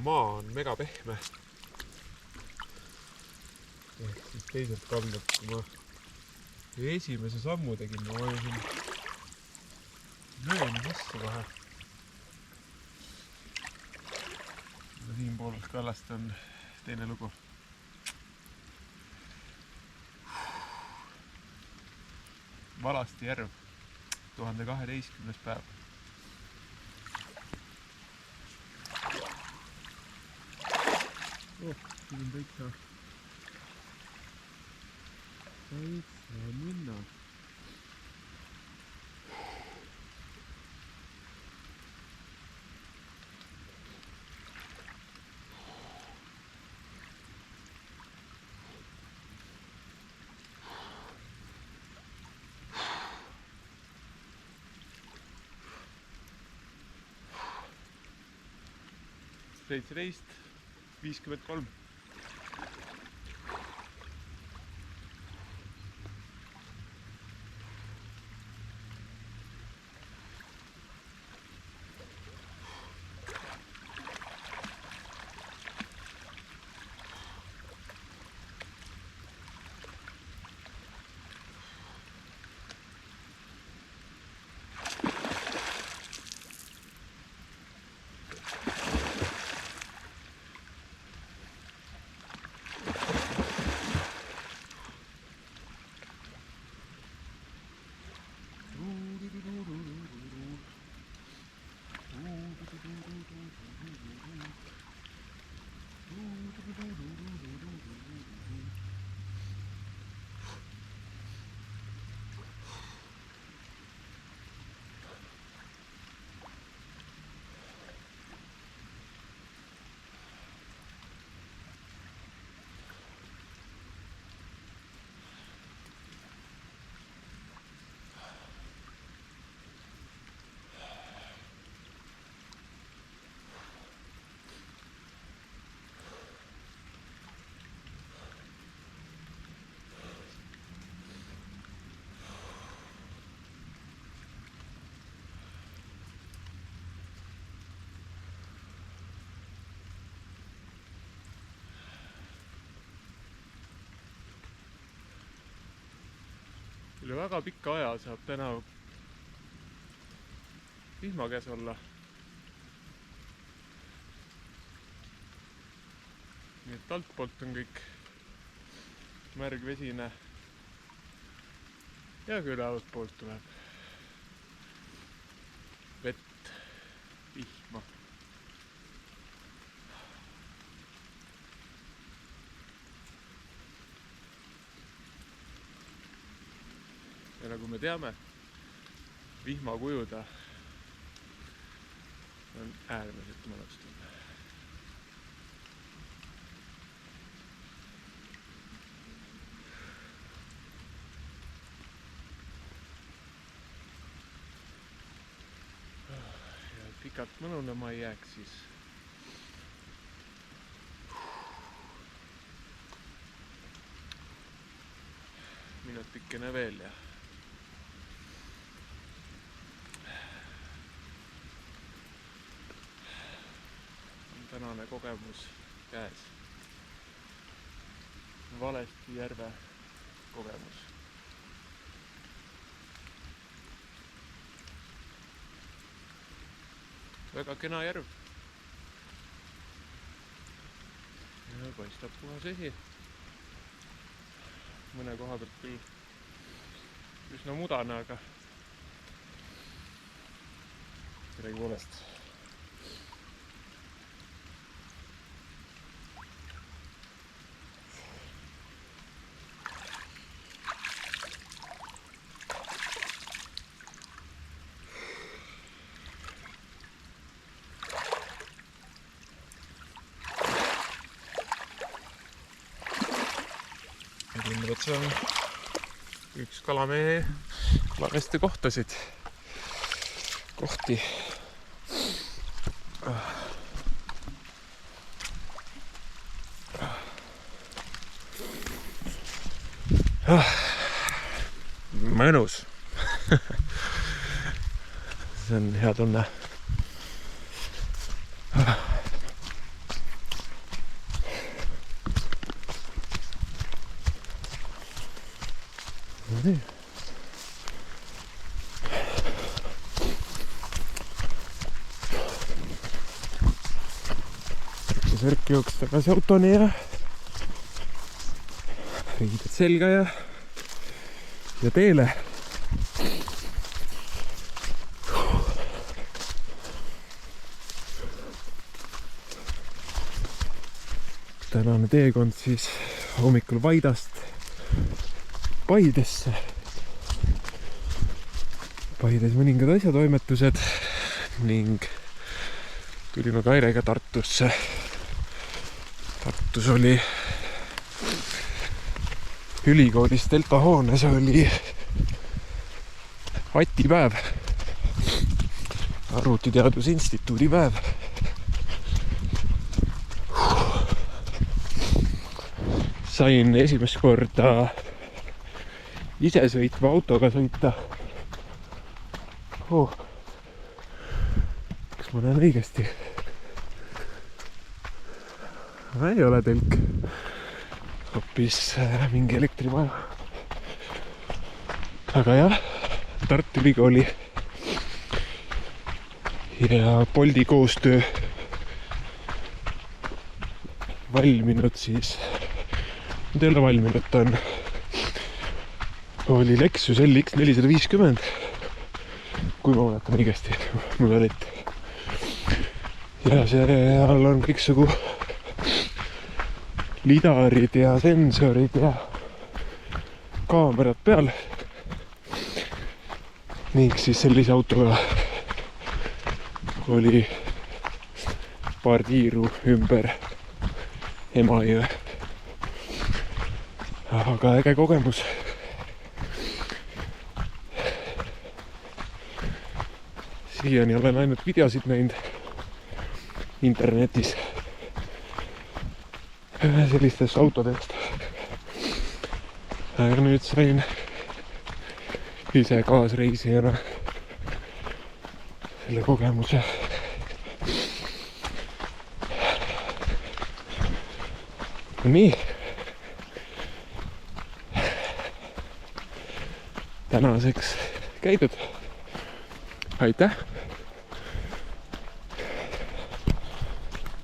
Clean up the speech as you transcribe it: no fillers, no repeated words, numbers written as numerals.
maa on mega pehme. Ehk siis teiselt kaldalt, kui ma esimese sammu tegin, ma vajusin lööni sisse kohe. Siinpool kallast on teine lugu. Valasti järv, 1012. päev. Siin on täitsa minna. Seitseteist 53. Üle väga pikka aja saab täna vihmakäes olla. Nii et altpoolt on kõik märgvesine ja ka ülevaltpoolt tuleb vett, vihma. Ja nagu me teame, vihma kujuda on äärmiselt mõnus tunne. Ja pikalt mõnunema ei jääks, siis minutikene veel ja tänane kogemus käes. Valesti järve kogemus. Väga kena järv. Ja paistab puhas vesi. Mõne koha pealt küll üsna mudane, aga midagi poolest. Tundub, et see on üks kalameeste kohti. Mõnus. See on hea tunne. nii. Särk jooks tagasi autoni ja riided selga ja teele. Tänane teekond siis hommikul Vaidast Paidesse. Paides mõningad asjatoimetused ning tulime Kairega Tartusse. Tartus oli ülikoolis Delta hoones oli atipäev, Arvutiteadusinstituudi päev. Sain esimest korda isesõitva autoga sõita. Kas ma näen õigesti? Ei ole telk. Hoopis mingi elektrimaja. Aga jah, Tartu Ülikooli ja Bolti koostöö valminud siis. Nüüd ei ole valminud, ta oli Lexus LX 450, kui ma mäletan õigesti mudelit. Ja seal on kõiksugu lidarid ja sensorid ja kaamerad peal. Ning siis sellise autoga oli paar tiiru ümber Emajõe. Aga äge kogemus. Siiani olen ainult videosid näinud internetis sellistest autodest. Aga nüüd sain ise kaasreisijana selle kogemuse. Nii. Tänaseks käidud. Aitäh!